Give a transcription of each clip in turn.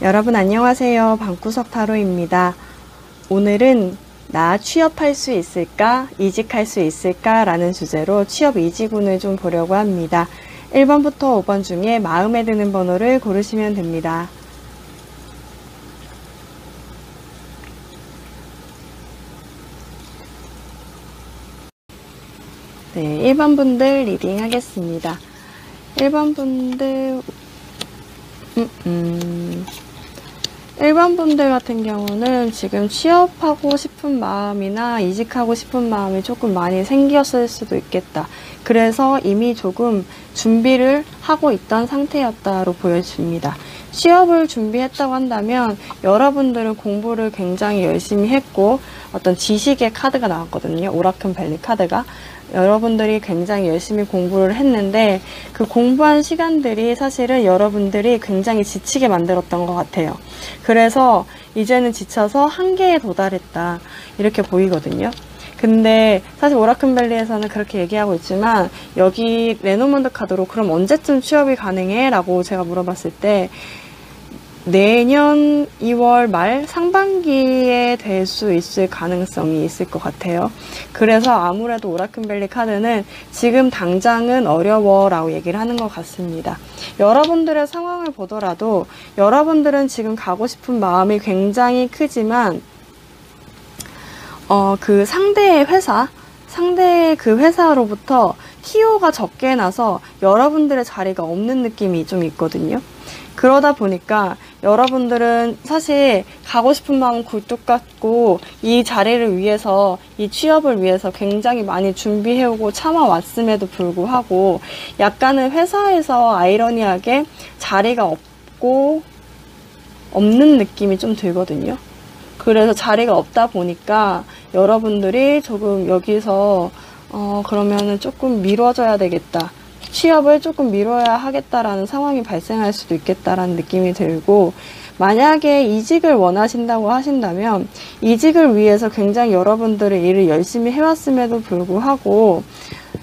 여러분 안녕하세요. 방구석 타로입니다. 오늘은 나 취업할 수 있을까? 이직할 수 있을까? 라는 주제로 취업 이직운을 좀 보려고 합니다. 1번부터 5번 중에 마음에 드는 번호를 고르시면 됩니다. 네, 1번 분들 리딩 하겠습니다. 1번 분들 1번 분들 같은 경우는 지금 취업하고 싶은 마음이나 이직하고 싶은 마음이 조금 많이 생겼을 수도 있겠다. 그래서 이미 조금 준비를 하고 있던 상태였다로 보여집니다. 취업을 준비했다고 한다면 여러분들은 공부를 굉장히 열심히 했고 어떤 지식의 카드가 나왔거든요. 오라클 밸리 카드가. 여러분들이 굉장히 열심히 공부를 했는데 그 공부한 시간들이 사실은 여러분들이 굉장히 지치게 만들었던 것 같아요. 그래서 이제는 지쳐서 한계에 도달했다 이렇게 보이거든요. 근데 사실 오라클밸리에서는 그렇게 얘기하고 있지만 여기 레노먼드 카드로 그럼 언제쯤 취업이 가능해? 라고 제가 물어봤을 때 내년 2월 말 상반기에 될 수 있을 가능성이 있을 것 같아요. 그래서 아무래도 오라클밸리 카드는 지금 당장은 어려워 라고 얘기를 하는 것 같습니다. 여러분들의 상황을 보더라도 여러분들은 지금 가고 싶은 마음이 굉장히 크지만 그 상대의 그 회사로부터 TO가 적게 나서 여러분들의 자리가 없는 느낌이 좀 있거든요. 그러다 보니까 여러분들은 사실 가고 싶은 마음 굴뚝 같고 이 자리를 위해서 이 취업을 위해서 굉장히 많이 준비해오고 참아왔음에도 불구하고 약간은 회사에서 아이러니하게 자리가 없는 느낌이 좀 들거든요. 그래서 자리가 없다 보니까 여러분들이 조금 여기서 그러면은 조금 미뤄져야 되겠다. 취업을 조금 미뤄야 하겠다라는 상황이 발생할 수도 있겠다라는 느낌이 들고 만약에 이직을 원하신다고 하신다면 이직을 위해서 굉장히 여러분들의 일을 열심히 해왔음에도 불구하고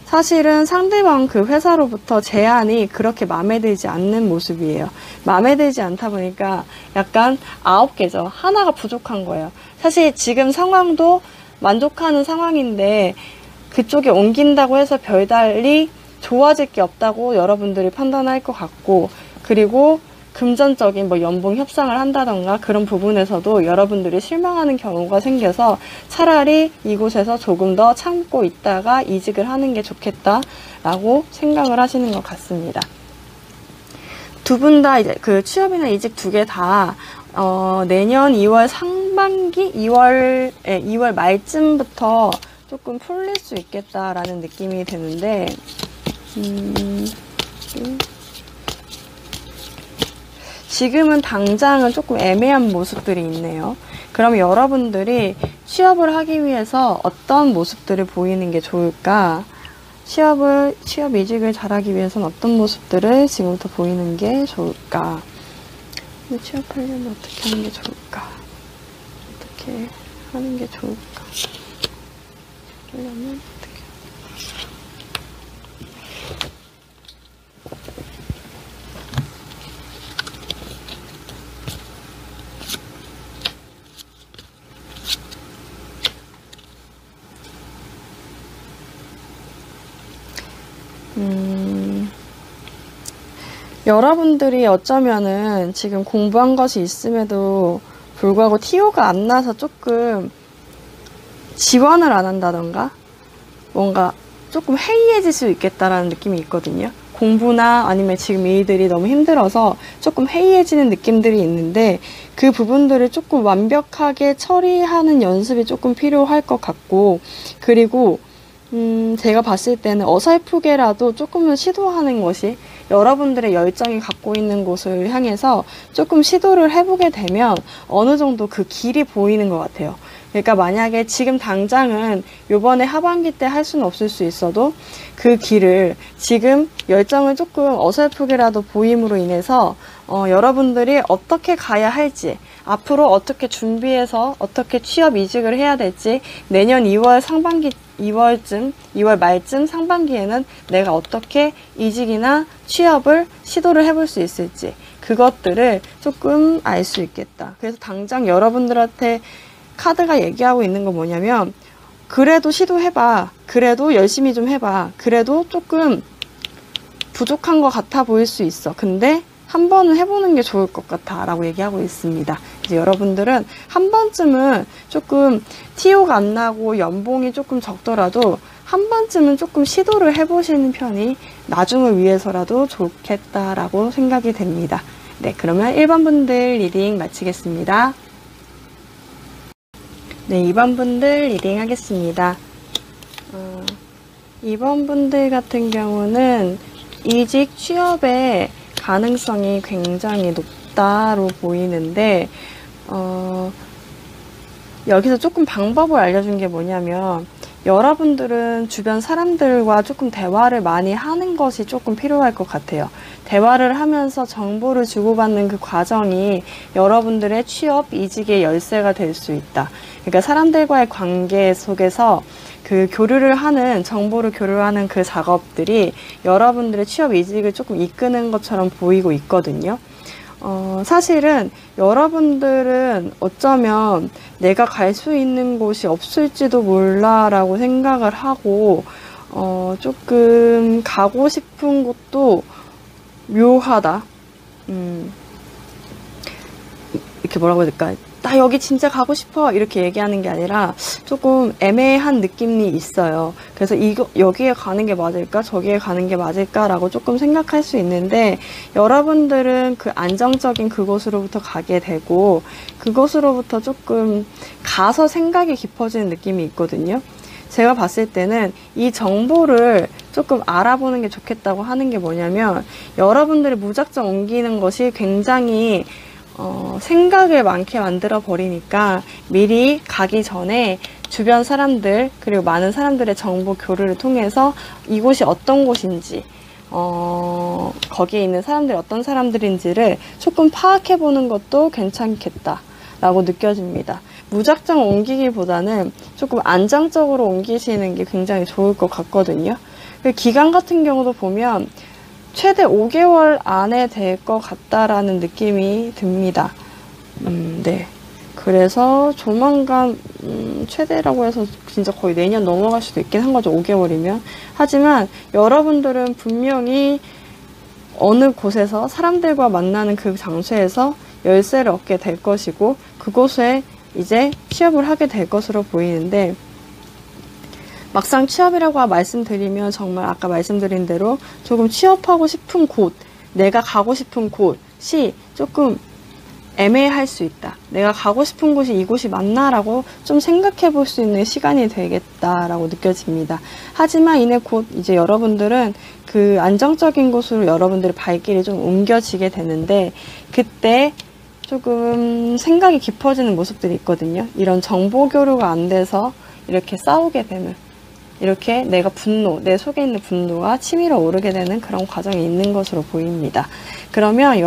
사실은 상대방 그 회사로부터 제안이 그렇게 마음에 들지 않는 모습이에요. 마음에 들지 않다 보니까 약간 9개죠. 하나가 부족한 거예요. 사실 지금 상황도 만족하는 상황인데 그쪽에 옮긴다고 해서 별달리 좋아질 게 없다고 여러분들이 판단할 것 같고 그리고 금전적인 뭐 연봉 협상을 한다던가 그런 부분에서도 여러분들이 실망하는 경우가 생겨서 차라리 이곳에서 조금 더 참고 있다가 이직을 하는 게 좋겠다라고 생각을 하시는 것 같습니다. 두 분 다 이제 그 취업이나 이직 두 개 다 내년 2월 상반기 2월 말쯤부터 조금 풀릴 수 있겠다라는 느낌이 드는데 지금은 당장은 조금 애매한 모습들이 있네요. 그럼 여러분들이 취업을 하기 위해서 어떤 모습들을 보이는 게 좋을까? 취업 이직을 잘하기 위해서는 어떤 모습들을 지금부터 보이는 게 좋을까? 취업하려면 어떻게 하는 게 좋을까? 어떻게 하는 게 좋을까? 하려면 어떻게 여러분들이 어쩌면은 지금 공부한 것이 있음에도 불구하고 TO가 안 나서 조금 지원을 안 한다던가 뭔가 조금 해이해질 수 있겠다라는 느낌이 있거든요. 공부나 아니면 지금 일들이 너무 힘들어서 조금 해이해지는 느낌들이 있는데 그 부분들을 조금 완벽하게 처리하는 연습이 조금 필요할 것 같고 그리고 제가 봤을 때는 어설프게라도 조금은 시도하는 것이 여러분들의 열정이 갖고 있는 곳을 향해서 조금 시도를 해보게 되면 어느 정도 그 길이 보이는 것 같아요. 그러니까 만약에 지금 당장은 요번에 하반기 때 할 수는 없을 수 있어도 그 길을 지금 열정을 조금 어설프게라도 보임으로 인해서 여러분들이 어떻게 가야 할지 앞으로 어떻게 준비해서 어떻게 취업 이직을 해야 될지 내년 2월 상반기 2월 말쯤 상반기에는 내가 어떻게 이직이나 취업을 시도를 해볼 수 있을지 그것들을 조금 알 수 있겠다. 그래서 당장 여러분들한테 카드가 얘기하고 있는 건 뭐냐면, 그래도 시도해봐. 그래도 열심히 좀 해봐. 그래도 조금 부족한 것 같아 보일 수 있어. 근데 한 번은 해보는 게 좋을 것 같아 라고 얘기하고 있습니다. 이제 여러분들은 한 번쯤은 조금 TO가 안 나고 연봉이 조금 적더라도 한 번쯤은 조금 시도를 해보시는 편이 나중을 위해서라도 좋겠다라고 생각이 됩니다. 네, 그러면 1번 분들 리딩 마치겠습니다. 네, 2번 분들 리딩 하겠습니다. 2번 분들 같은 경우는 이직 취업의 가능성이 굉장히 높다로 보이는데, 여기서 조금 방법을 알려준 게 뭐냐면, 여러분들은 주변 사람들과 조금 대화를 많이 하는 것이 조금 필요할 것 같아요. 대화를 하면서 정보를 주고받는 그 과정이 여러분들의 취업, 이직의 열쇠가 될 수 있다. 그러니까 사람들과의 관계 속에서 그 교류를 하는, 정보를 교류하는 그 작업들이 여러분들의 취업, 이직을 조금 이끄는 것처럼 보이고 있거든요. 사실은 여러분들은 어쩌면 내가 갈 수 있는 곳이 없을지도 몰라 라고 생각을 하고, 조금 가고 싶은 곳도 묘하다. 이렇게 뭐라고 해야 될까? 나 여기 진짜 가고 싶어 이렇게 얘기하는 게 아니라 조금 애매한 느낌이 있어요. 그래서 여기에 가는 게 맞을까 저기에 가는 게 맞을까 라고 조금 생각할 수 있는데, 여러분들은 그 안정적인 그곳으로부터 가게 되고 그곳으로부터 조금 가서 생각이 깊어지는 느낌이 있거든요. 제가 봤을 때는 이 정보를 조금 알아보는 게 좋겠다고 하는 게 뭐냐면, 여러분들이 무작정 옮기는 것이 굉장히 생각을 많게 만들어 버리니까 미리 가기 전에 주변 사람들 그리고 많은 사람들의 정보 교류를 통해서 이곳이 어떤 곳인지, 거기에 있는 사람들이 어떤 사람들인지를 조금 파악해 보는 것도 괜찮겠다 라고 느껴집니다. 무작정 옮기기보다는 조금 안정적으로 옮기시는 게 굉장히 좋을 것 같거든요. 기간 같은 경우도 보면 최대 5개월 안에 될 것 같다라는 느낌이 듭니다. 네. 그래서 조만간, 최대라고 해서 진짜 거의 내년 넘어갈 수도 있긴 한 거죠. 5개월이면. 하지만 여러분들은 분명히 어느 곳에서 사람들과 만나는 그 장소에서 열쇠를 얻게 될 것이고, 그곳에 이제 취업을 하게 될 것으로 보이는데, 막상 취업이라고 말씀드리면 정말 아까 말씀드린 대로 조금 취업하고 싶은 곳, 내가 가고 싶은 곳이 조금 애매할 수 있다. 내가 가고 싶은 곳이 이곳이 맞나라고 좀 생각해 볼 수 있는 시간이 되겠다라고 느껴집니다. 하지만 이내 곧 이제 여러분들은 그 안정적인 곳으로 여러분들의 발길이 좀 옮겨지게 되는데, 그때 조금 생각이 깊어지는 모습들이 있거든요. 이런 정보 교류가 안 돼서 이렇게 싸우게 되는, 이렇게 내가 내 속에 있는 분노가 치밀어 오르게 되는 그런 과정이 있는 것으로 보입니다. 그러면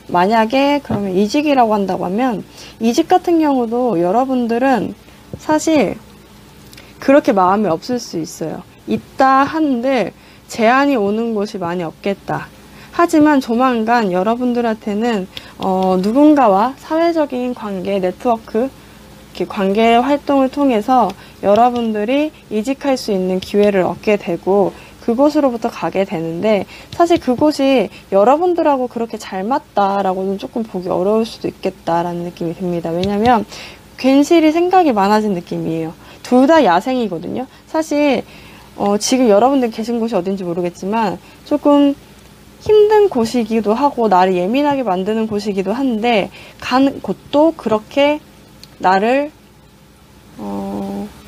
만약에 그러면 이직이라고 한다고 하면, 이직 같은 경우도 여러분들은 사실 그렇게 마음이 없을 수 있어요. 있다 한들 제한이 오는 곳이 많이 없겠다. 하지만 조만간 여러분들한테는 누군가와 사회적인 관계, 네트워크, 이렇게 관계 활동을 통해서 여러분들이 이직할 수 있는 기회를 얻게 되고 그곳으로부터 가게 되는데, 사실 그곳이 여러분들하고 그렇게 잘 맞다라고는 조금 보기 어려울 수도 있겠다라는 느낌이 듭니다. 왜냐면 괜시리 생각이 많아진 느낌이에요. 둘 다 야생이거든요. 사실 지금 여러분들 계신 곳이 어딘지 모르겠지만 조금 힘든 곳이기도 하고 나를 예민하게 만드는 곳이기도 한데, 가는 곳도 그렇게 나를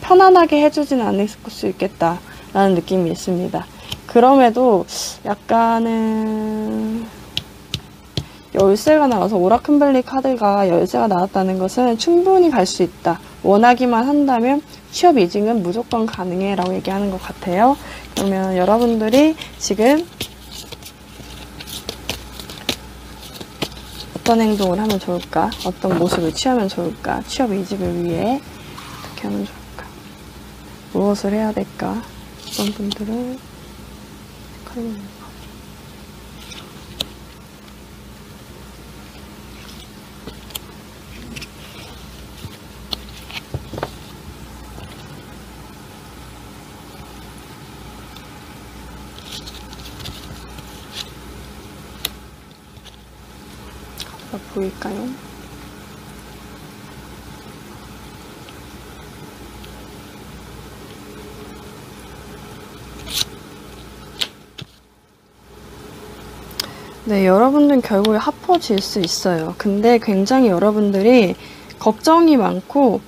편안하게 해주진 않을 수 있겠다라는 느낌이 있습니다. 그럼에도 약간은 열쇠가 나와서, 오라클밸리 카드가 열쇠가 나왔다는 것은 충분히 갈 수 있다. 원하기만 한다면 취업 이직은 무조건 가능해 라고 얘기하는 것 같아요. 그러면 여러분들이 지금 어떤 행동을 하면 좋을까? 어떤 모습을 취하면 좋을까? 취업 이직을 위해 어떻게 하면 좋을까? 무엇을 해야 될까? 어떤 분들은 잘 보일까요? 네, 여러분들은 결국에 하퍼질 수 있어요. 근데 굉장히 여러분들이 걱정이 많고,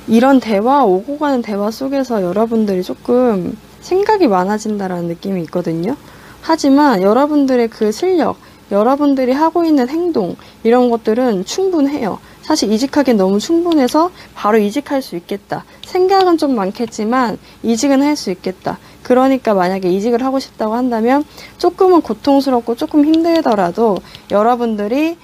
이런 대화, 오고 가는 대화 속에서 여러분들이 조금 생각이 많아진다라는 느낌이 있거든요. 하지만 여러분들의 그 실력, 여러분들이 하고 있는 행동, 이런 것들은 충분해요. 사실 이직하기엔 너무 충분해서 바로 이직할 수 있겠다. 생각은 좀 많겠지만 이직은 할 수 있겠다. 그러니까 만약에 이직을 하고 싶다고 한다면 조금은 고통스럽고 조금 힘들더라도 여러분들이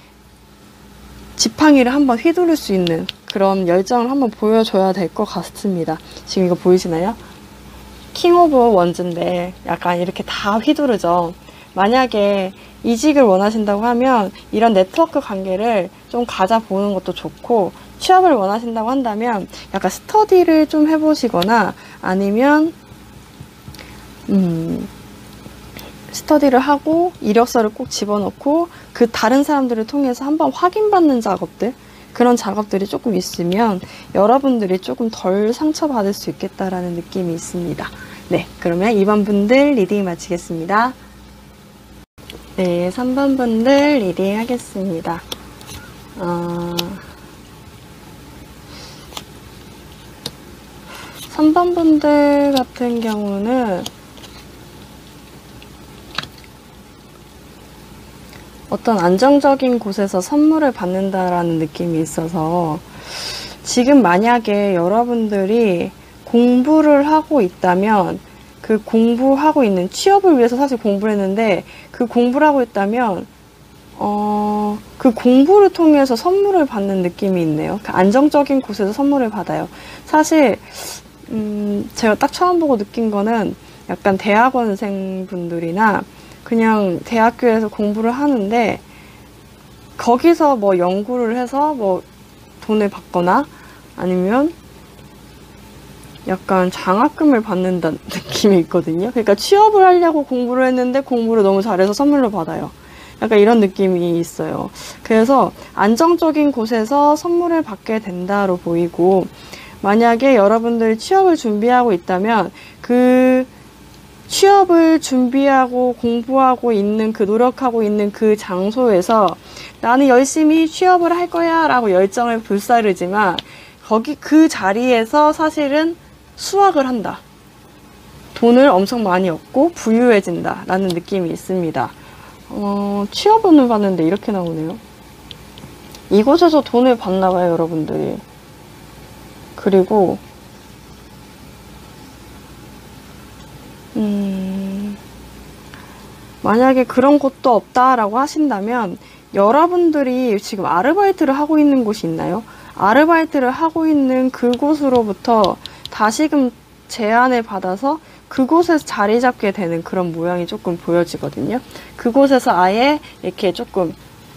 지팡이를 한번 휘두를 수 있는 그런 열정을 한번 보여줘야 될 것 같습니다. 지금 이거 보이시나요? 킹 오브 원즈인데 약간 이렇게 다 휘두르죠. 만약에 이직을 원하신다고 하면 이런 네트워크 관계를 좀 가져보는 것도 좋고, 취업을 원하신다고 한다면 약간 스터디를 좀 해보시거나 아니면 스터디를 하고 이력서를 꼭 집어넣고 그 다른 사람들을 통해서 한번 확인받는 작업들, 그런 작업들이 조금 있으면 여러분들이 조금 덜 상처받을 수 있겠다라는 느낌이 있습니다. 네, 그러면 2번 분들 리딩 마치겠습니다. 네, 3번 분들 리딩 하겠습니다. 3번 분들 같은 경우는 어떤 안정적인 곳에서 선물을 받는다라는 느낌이 있어서, 지금 만약에 여러분들이 공부를 하고 있다면 그 공부하고 있는 취업을 위해서 사실 공부를 했는데 그 공부를 하고 있다면 그 공부를 통해서 선물을 받는 느낌이 있네요. 그 안정적인 곳에서 선물을 받아요. 사실 제가 딱 처음 보고 느낀 거는 약간 대학원생 분들이나 그냥 대학교에서 공부를 하는데 거기서 뭐 연구를 해서 뭐 돈을 받거나 아니면 약간 장학금을 받는다는 느낌이 있거든요. 그러니까 취업을 하려고 공부를 했는데 공부를 너무 잘해서 선물로 받아요. 약간 이런 느낌이 있어요. 그래서 안정적인 곳에서 선물을 받게 된다로 보이고, 만약에 여러분들이 취업을 준비하고 있다면 그 취업을 준비하고 공부하고 있는 그 노력하고 있는 그 장소에서 나는 열심히 취업을 할 거야 라고 열정을 불사르지만 거기 그 자리에서 사실은 수학을 한다. 돈을 엄청 많이 얻고 부유해진다 라는 느낌이 있습니다. 취업운을 봤는데 이렇게 나오네요. 이곳에서 돈을 받나 봐요, 여러분들이. 그리고 만약에 그런 곳도 없다라고 하신다면 여러분들이 지금 아르바이트를 하고 있는 곳이 있나요? 아르바이트를 하고 있는 그곳으로부터 다시금 제안을 받아서 그곳에서 자리 잡게 되는 그런 모양이 조금 보여지거든요. 그곳에서 아예 이렇게 조금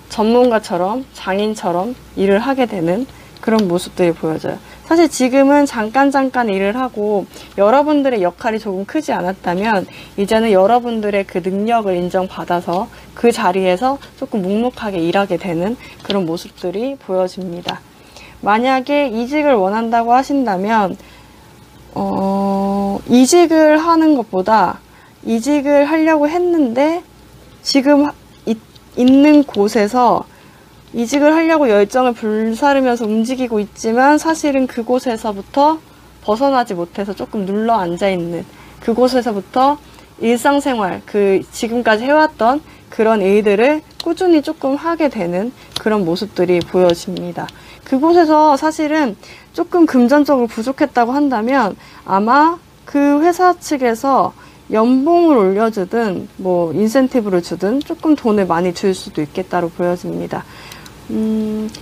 전문가처럼 장인처럼 일을 하게 되는 그런 모습들이 보여져요. 사실 지금은 잠깐 일을 하고 여러분들의 역할이 조금 크지 않았다면 이제는 여러분들의 그 능력을 인정받아서 그 자리에서 조금 묵묵하게 일하게 되는 그런 모습들이 보여집니다. 만약에 이직을 원한다고 하신다면 이직을 하는 것보다 이직을 하려고 했는데 지금 있는 곳에서 이직을 하려고 열정을 불사르면서 움직이고 있지만 사실은 그곳에서부터 벗어나지 못해서 조금 눌러 앉아있는, 그곳에서부터 일상생활, 그 지금까지 해왔던 그런 일들을 꾸준히 조금 하게 되는 그런 모습들이 보여집니다. 그곳에서 사실은 조금 금전적으로 부족했다고 한다면 아마 그 회사 측에서 연봉을 올려주든 뭐 인센티브를 주든 조금 돈을 많이 줄 수도 있겠다로 보여집니다.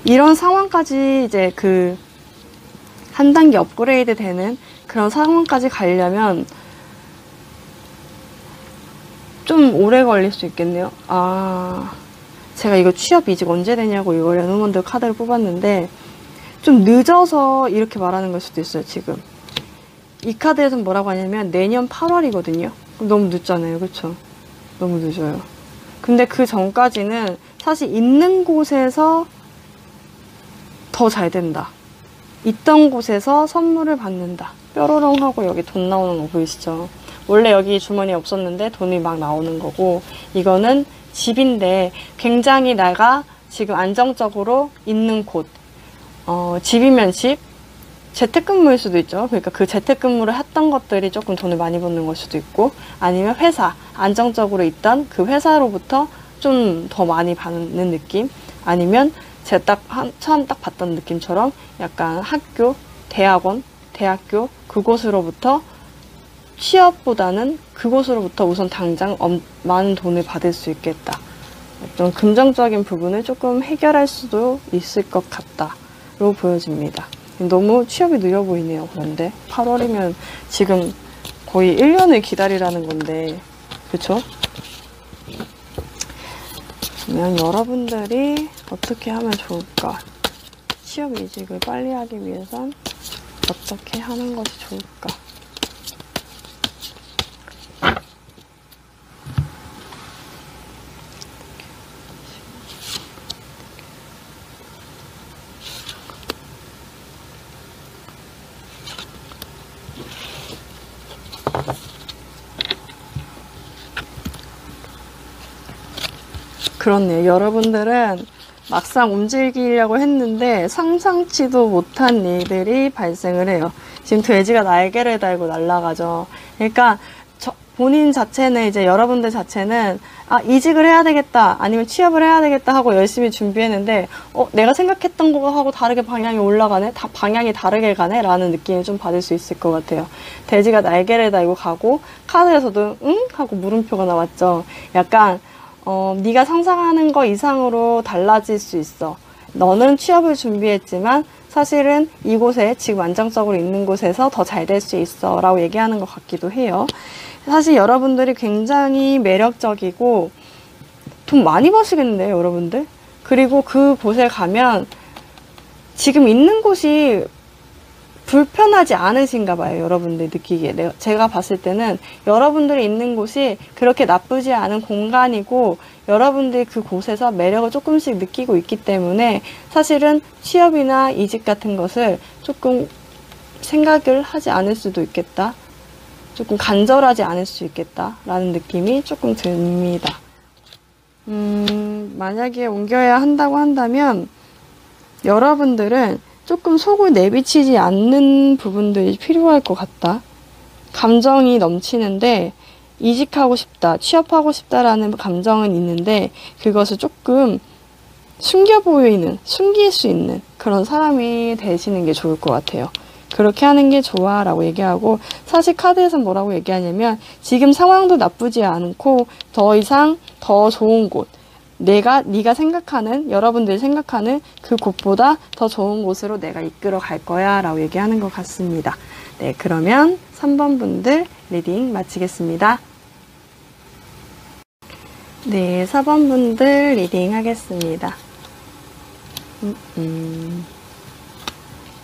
이런 상황까지 이제 그 한 단계 업그레이드 되는 그런 상황까지 가려면 좀 오래 걸릴 수 있겠네요. 제가 이거 취업 이직 언제 되냐고 이거 레노먼드 카드를 뽑았는데 좀 늦어서 이렇게 말하는 걸 수도 있어요. 지금 이 카드에서는 뭐라고 하냐면 내년 8월이거든요. 너무 늦잖아요, 그쵸? 너무 늦어요. 근데 그 전까지는 사실 있는 곳에서 더 잘 된다. 있던 곳에서 선물을 받는다. 뾰로롱 하고 여기 돈 나오는 거 보이시죠? 원래 여기 주머니에 없었는데 돈이 막 나오는 거고, 이거는 집인데 굉장히 내가 지금 안정적으로 있는 곳, 집이면 집, 재택근무일 수도 있죠. 그러니까 그 재택근무를 했던 것들이 조금 돈을 많이 버는 걸 수도 있고, 아니면 회사, 안정적으로 있던 그 회사로부터 좀 더 많이 받는 느낌, 아니면 제가 처음 딱 봤던 느낌처럼 약간 학교, 대학원, 대학교 그곳으로부터 취업보다는 그곳으로부터 우선 당장 많은 돈을 받을 수 있겠다. 어떤 금전적인 부분을 조금 해결할 수도 있을 것 같다로 보여집니다. 너무 취업이 느려 보이네요. 그런데 8월이면 지금 거의 1년을 기다리라는 건데, 그쵸? 그러면 여러분들이 어떻게 하면 좋을까? 취업 이직을 빨리 하기 위해선 어떻게 하는 것이 좋을까? 그렇네요. 여러분들은 막상 움직이려고 했는데 상상치도 못한 일들이 발생을 해요. 지금 돼지가 날개를 달고 날아가죠. 그러니까 본인 자체는, 이제 여러분들 자체는 이직을 해야 되겠다, 아니면 취업을 해야 되겠다 하고 열심히 준비했는데 내가 생각했던 거하고 다르게 방향이 올라가네? 방향이 다르게 가네? 라는 느낌을 좀 받을 수 있을 것 같아요. 돼지가 날개를 달고 가고, 카드에서도 응? 하고 물음표가 나왔죠. 약간 네가 상상하는 거 이상으로 달라질 수 있어. 너는 취업을 준비했지만 사실은 이곳에 지금 안정적으로 있는 곳에서 더 잘 될 수 있어 라고 얘기하는 것 같기도 해요. 사실 여러분들이 굉장히 매력적이고 돈 많이 버시겠는데요, 여러분들? 그리고 그곳에 가면 지금 있는 곳이 불편하지 않으신가 봐요, 여러분들 느끼기에. 제가 봤을 때는 여러분들이 있는 곳이 그렇게 나쁘지 않은 공간이고, 여러분들이 그곳에서 매력을 조금씩 느끼고 있기 때문에 사실은 취업이나 이직 같은 것을 조금 생각을 하지 않을 수도 있겠다, 조금 간절하지 않을 수 있겠다 라는 느낌이 조금 듭니다. 만약에 옮겨야 한다고 한다면 여러분들은 조금 속을 내비치지 않는 부분들이 필요할 것 같다. 감정이 넘치는데 이직하고 싶다, 취업하고 싶다라는 감정은 있는데 그것을 조금 숨길 수 있는 그런 사람이 되시는 게 좋을 것 같아요. 그렇게 하는 게 좋아 라고 얘기하고, 사실 카드에서는 뭐라고 얘기하냐면 지금 상황도 나쁘지 않고 더 이상 더 좋은 곳, 네가 생각하는, 여러분들이 생각하는 그 곳보다 더 좋은 곳으로 내가 이끌어 갈 거야 라고 얘기하는 것 같습니다. 네, 그러면 3번 분들 리딩 마치겠습니다. 네, 4번 분들 리딩 하겠습니다.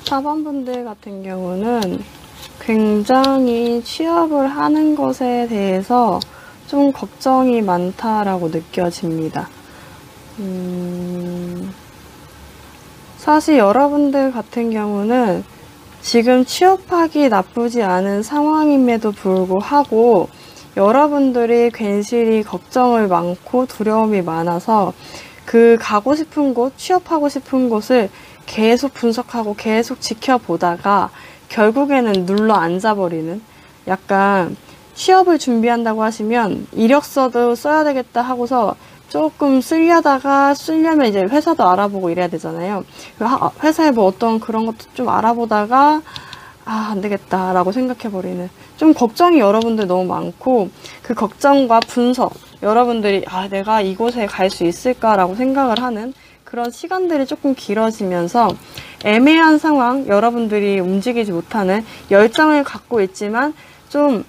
4번 분들 같은 경우는 굉장히 취업을 하는 것에 대해서 좀 걱정이 많다라고 느껴집니다. 사실 여러분들 같은 경우는 지금 취업하기 나쁘지 않은 상황임에도 불구하고 여러분들이 괜시리 걱정을 많고 두려움이 많아서 그 가고 싶은 곳, 취업하고 싶은 곳을 계속 분석하고 계속 지켜보다가 결국에는 눌러 앉아버리는, 약간 취업을 준비한다고 하시면 이력서도 써야 되겠다 하고서 조금 쓰려면 이제 회사도 알아보고 이래야 되잖아요. 회사에 뭐 어떤 그런 것도 좀 알아보다가 안 되겠다 라고 생각해버리는, 좀 걱정이 여러분들 너무 많고, 그 걱정과 분석, 여러분들이 내가 이곳에 갈 수 있을까 라고 생각을 하는 그런 시간들이 조금 길어지면서 애매한 상황, 여러분들이 움직이지 못하는, 열정을 갖고 있지만 좀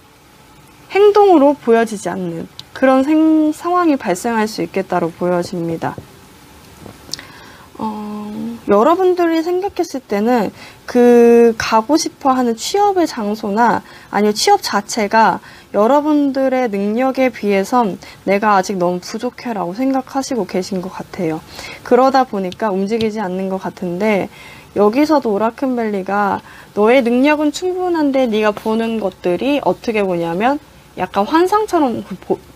행동으로 보여지지 않는 그런 상황이 발생할 수 있겠다고 보여집니다. 여러분들이 생각했을 때는 그 가고 싶어 하는 취업의 장소나 아니면 취업 자체가 여러분들의 능력에 비해선 내가 아직 너무 부족해라고 생각하시고 계신 것 같아요. 그러다 보니까 움직이지 않는 것 같은데, 여기서도 오라클밸리가 너의 능력은 충분한데 네가 보는 것들이 어떻게 보냐면 약간 환상처럼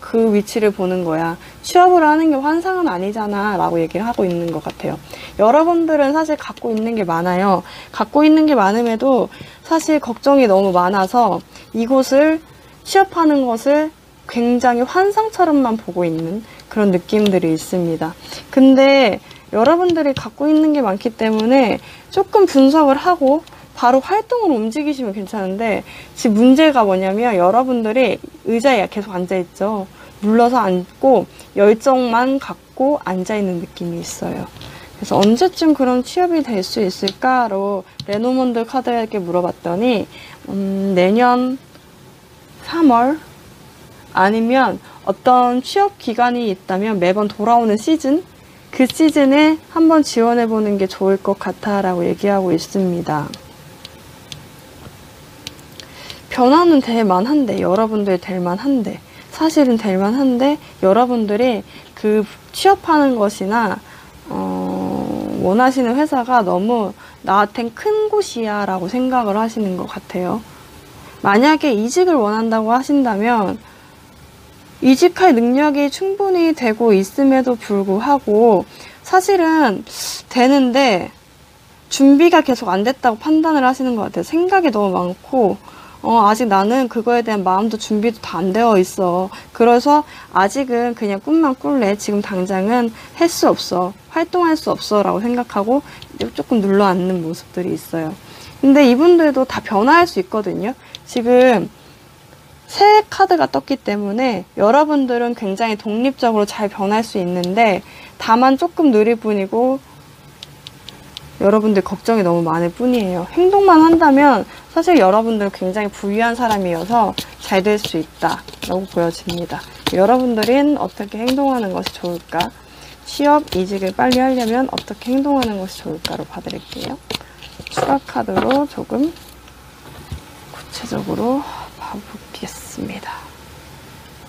그 위치를 보는 거야. 취업을 하는 게 환상은 아니잖아 라고 얘기를 하고 있는 것 같아요. 여러분들은 사실 갖고 있는 게 많아요. 갖고 있는 게 많음에도 사실 걱정이 너무 많아서 이곳을 취업하는 것을 굉장히 환상처럼만 보고 있는 그런 느낌들이 있습니다. 근데 여러분들이 갖고 있는 게 많기 때문에 조금 분석을 하고 바로 활동으로 움직이시면 괜찮은데, 지금 문제가 뭐냐면 여러분들이 의자에 계속 앉아있죠. 눌러서 앉고 열정만 갖고 앉아있는 느낌이 있어요. 그래서 언제쯤 그런 취업이 될 수 있을까로 레노몬드 카드에게 물어봤더니 내년 3월 아니면 어떤 취업 기간이 있다면 매번 돌아오는 시즌, 그 시즌에 한번 지원해보는 게 좋을 것 같아 라고 얘기하고 있습니다. 변화는 될 만한데, 여러분들 될 만한데, 사실은 될 만한데 여러분들이 그 취업하는 것이나 원하시는 회사가 너무 나한텐 큰 곳이야 라고 생각을 하시는 것 같아요. 만약에 이직을 원한다고 하신다면 이직할 능력이 충분히 되고 있음에도 불구하고 사실은 되는데 준비가 계속 안 됐다고 판단을 하시는 것 같아요. 생각이 너무 많고 아직 나는 그거에 대한 마음도 준비도 다 안 되어 있어. 그래서 아직은 그냥 꿈만 꿀래. 지금 당장은 할 수 없어. 활동할 수 없어 라고 생각하고 조금 눌러앉는 모습들이 있어요. 근데 이분들도 다 변화할 수 있거든요. 지금 새 카드가 떴기 때문에 여러분들은 굉장히 독립적으로 잘 변할 수 있는데 다만 조금 느릴 뿐이고 여러분들 걱정이 너무 많을 뿐이에요. 행동만 한다면 사실 여러분들은 굉장히 부유한 사람이어서 잘 될 수 있다 라고 보여집니다. 여러분들은 어떻게 행동하는 것이 좋을까? 취업, 이직을 빨리 하려면 어떻게 행동하는 것이 좋을까로 봐드릴게요. 추가 카드로 조금 구체적으로 봐보겠습니다.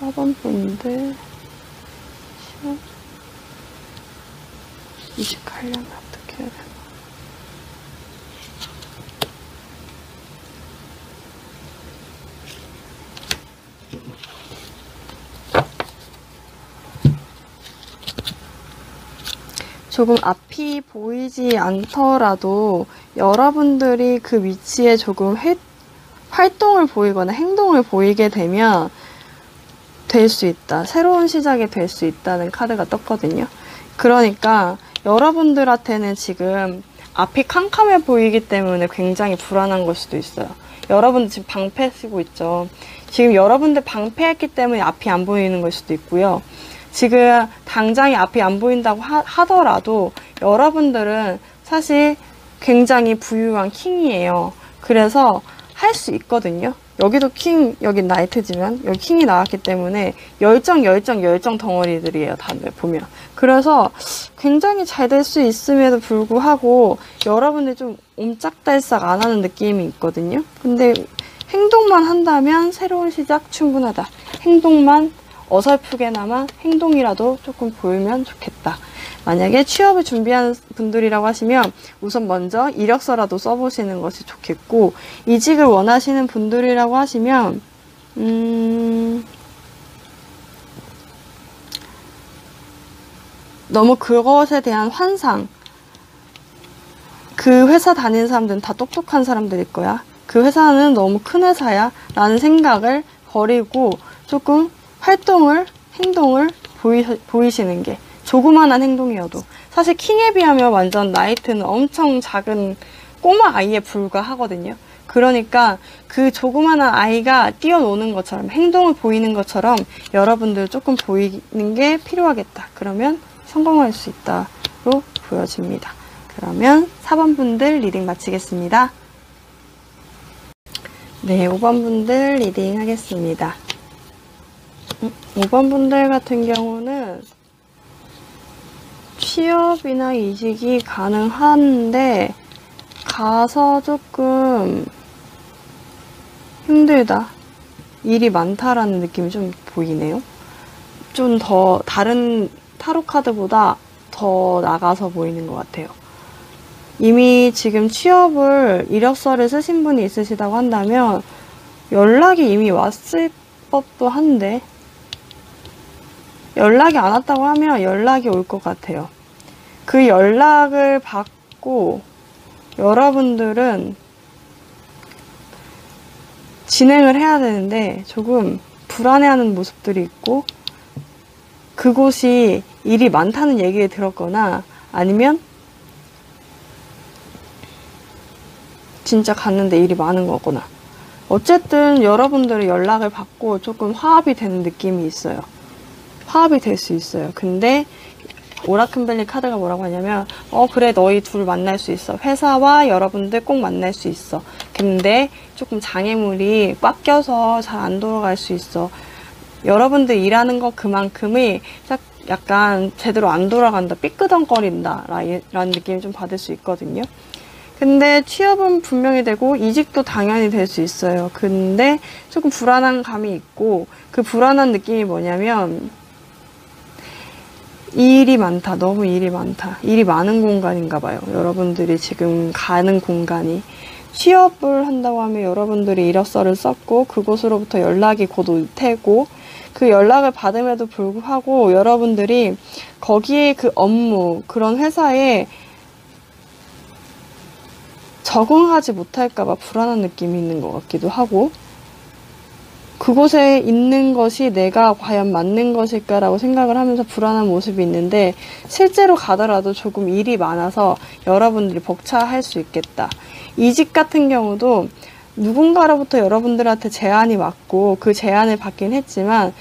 4번 분들 취업, 이직하려면 어떻게 해야 되나? 조금 앞이 보이지 않더라도 여러분들이 그 위치에 조금 활동을 보이거나 행동을 보이게 되면 될 수 있다. 새로운 시작이 될 수 있다는 카드가 떴거든요. 그러니까 여러분들한테는 지금 앞이 캄캄해 보이기 때문에 굉장히 불안한 걸 수도 있어요. 여러분들 지금 방패 쓰고 있죠. 지금 여러분들 방패했기 때문에 앞이 안 보이는 걸 수도 있고요. 지금 당장에 앞이 안 보인다고 하더라도 여러분들은 사실 굉장히 부유한 킹이에요. 그래서 할 수 있거든요. 여기도 킹, 여기 나이트지만 여기 킹이 나왔기 때문에 열정 덩어리들이에요. 다들 보면. 그래서 굉장히 잘 될 수 있음에도 불구하고 여러분들이 좀 옴짝달싹 안 하는 느낌이 있거든요. 근데 행동만 한다면 새로운 시작 충분하다. 행동만 어설프게나마 행동이라도 조금 보이면 좋겠다. 만약에 취업을 준비하는 분들이라고 하시면 우선 먼저 이력서라도 써보시는 것이 좋겠고, 이직을 원하시는 분들이라고 하시면 너무 그것에 대한 환상, 그 회사 다니는 사람들은 다 똑똑한 사람들일 거야. 그 회사는 너무 큰 회사야 라는 생각을 버리고 조금 활동을, 행동을 보이시는 게, 조그만한 행동이어도. 사실 킹에 비하면 완전 나이트는 엄청 작은 꼬마 아이에 불과하거든요. 그러니까 그 조그만한 아이가 뛰어노는 것처럼, 행동을 보이는 것처럼 여러분들 조금 보이는 게 필요하겠다. 그러면 성공할 수 있다로 보여집니다. 그러면 4번 분들 리딩 마치겠습니다. 네, 5번 분들 리딩 하겠습니다. 5번 분들 같은 경우는 취업이나 이직이 가능한데 가서 조금 힘들다, 일이 많다라는 느낌이 좀 보이네요. 좀 더 다른 타로 카드보다 더 나가서 보이는 것 같아요. 이미 지금 취업을 이력서를 쓰신 분이 있으시다고 한다면 연락이 이미 왔을 법도 한데, 연락이 안 왔다고 하면 연락이 올 것 같아요. 그 연락을 받고 여러분들은 진행을 해야 되는데 조금 불안해하는 모습들이 있고, 그곳이 일이 많다는 얘기를 들었거나 아니면 진짜 갔는데 일이 많은 거거나, 어쨌든 여러분들의 연락을 받고 조금 화합이 되는 느낌이 있어요. 화합이 될 수 있어요. 근데 오라클밸리 카드가 뭐라고 하냐면 그래, 너희 둘 만날 수 있어. 회사와 여러분들 꼭 만날 수 있어. 근데 조금 장애물이 꽉 껴서 잘 안 돌아갈 수 있어. 여러분들 일하는 것 그만큼이 약간 제대로 안 돌아간다, 삐끄덩거린다 라는 느낌이 좀 받을 수 있거든요. 근데 취업은 분명히 되고 이직도 당연히 될 수 있어요. 근데 조금 불안한 감이 있고, 그 불안한 느낌이 뭐냐면 일이 많다, 너무 일이 많다, 일이 많은 공간인가 봐요. 여러분들이 지금 가는 공간이, 취업을 한다고 하면 여러분들이 이력서를 썼고 그곳으로부터 연락이 곧 올 테고, 그 연락을 받음에도 불구하고 여러분들이 거기에 그 업무, 그런 회사에 적응하지 못할까봐 불안한 느낌이 있는 것 같기도 하고, 그곳에 있는 것이 내가 과연 맞는 것일까라고 생각을 하면서 불안한 모습이 있는데, 실제로 가더라도 조금 일이 많아서 여러분들이 벅차할 수 있겠다. 이직 같은 경우도 누군가로부터 여러분들한테 제안이 왔고 그 제안을 받긴 했지만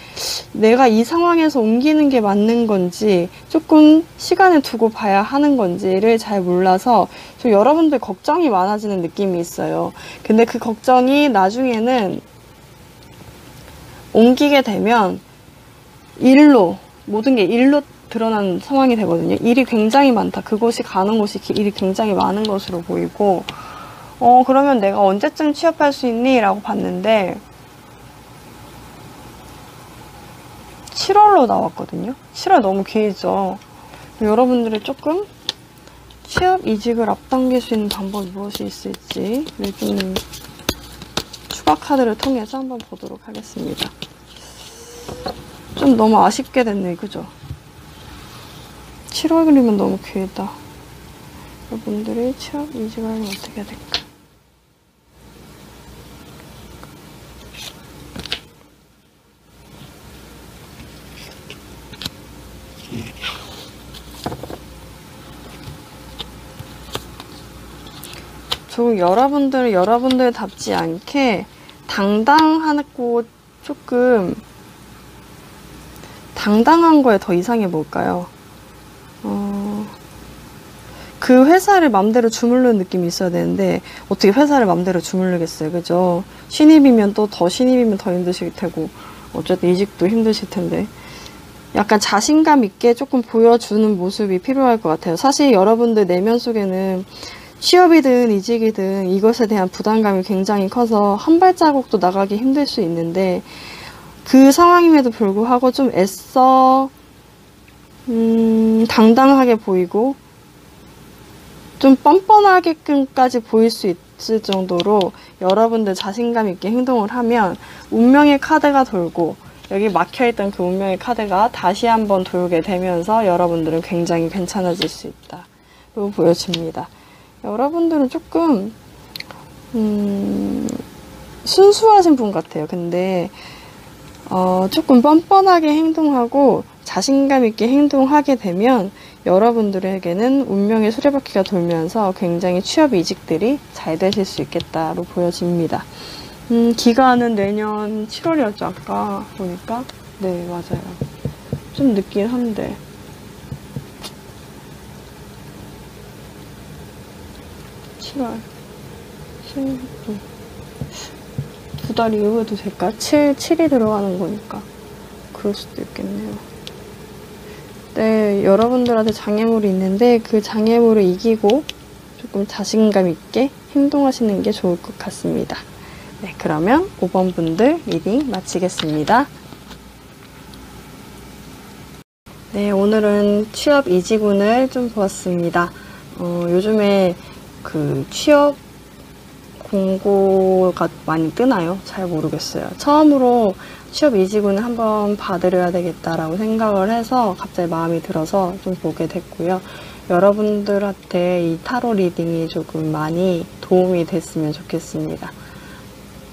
내가 이 상황에서 옮기는 게 맞는 건지 조금 시간을 두고 봐야 하는 건지를 잘 몰라서 좀 여러분들 걱정이 많아지는 느낌이 있어요. 근데 그 걱정이 나중에는 옮기게 되면 모든 게 일로 드러나는 상황이 되거든요. 일이 굉장히 많다. 그곳이 가는 곳이 일이 굉장히 많은 것으로 보이고, 그러면 내가 언제쯤 취업할 수 있니? 라고 봤는데 7월로 나왔거든요. 7월 너무 길죠. 여러분들이 조금 취업 이직을 앞당길 수 있는 방법이 무엇이 있을지를 좀 추가 카드를 통해서 한번 보도록 하겠습니다. 좀 너무 아쉽게 됐네, 그죠? 7월이면 너무 길다. 여러분들이 취업 이직을 하면 어떻게 해야 될까? 조금 여러분들답지 않게 당당하고 조금 당당한 거에 더 이상해 볼까요? 그 회사를 맘대로 주무르는 느낌이 있어야 되는데 어떻게 회사를 맘대로 주무르겠어요, 그죠? 신입이면 또 더 신입이면 더 힘드실 테고, 어쨌든 이직도 힘드실 텐데 약간 자신감 있게 조금 보여주는 모습이 필요할 것 같아요. 사실 여러분들 내면 속에는 취업이든 이직이든 이것에 대한 부담감이 굉장히 커서 한 발자국도 나가기 힘들 수 있는데, 그 상황임에도 불구하고 좀 애써 당당하게 보이고 좀 뻔뻔하게끔까지 보일 수 있을 정도로 여러분들 자신감 있게 행동을 하면 운명의 카드가 돌고, 여기 막혀있던 그 운명의 카드가 다시 한번 돌게 되면서 여러분들은 굉장히 괜찮아질 수 있다고 보여집니다. 여러분들은 조금 순수하신 분 같아요. 근데 조금 뻔뻔하게 행동하고 자신감 있게 행동하게 되면 여러분들에게는 운명의 수레바퀴가 돌면서 굉장히 취업 이직들이 잘 되실 수 있겠다로 보여집니다. 기간은 내년 7월이었죠, 아까 보니까. 네, 맞아요. 좀 늦긴 한데. 두 달 이후에도 될까? 7이 들어가는 거니까. 그럴 수도 있겠네요. 네, 네, 여러분들한테 장애물이 있는데 그 장애물을 이기고 조금 자신감 있게 행동하시는 게 좋을 것 같습니다. 네, 그러면 5번 분들 리딩 마치겠습니다. 네, 오늘은 취업 이지군을 좀 보았습니다. 요즘에 그 취업 공고가 많이 뜨나요? 잘 모르겠어요. 처음으로 취업 이지군을 한번 봐드려야 되겠다라고 생각을 해서 갑자기 마음이 들어서 좀 보게 됐고요. 여러분들한테 이 타로 리딩이 조금 많이 도움이 됐으면 좋겠습니다.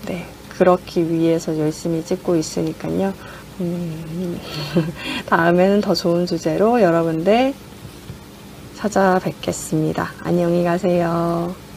네, 그렇기 위해서 열심히 찍고 있으니까요. 다음에는 더 좋은 주제로 여러분들 찾아뵙겠습니다. 안녕히 가세요.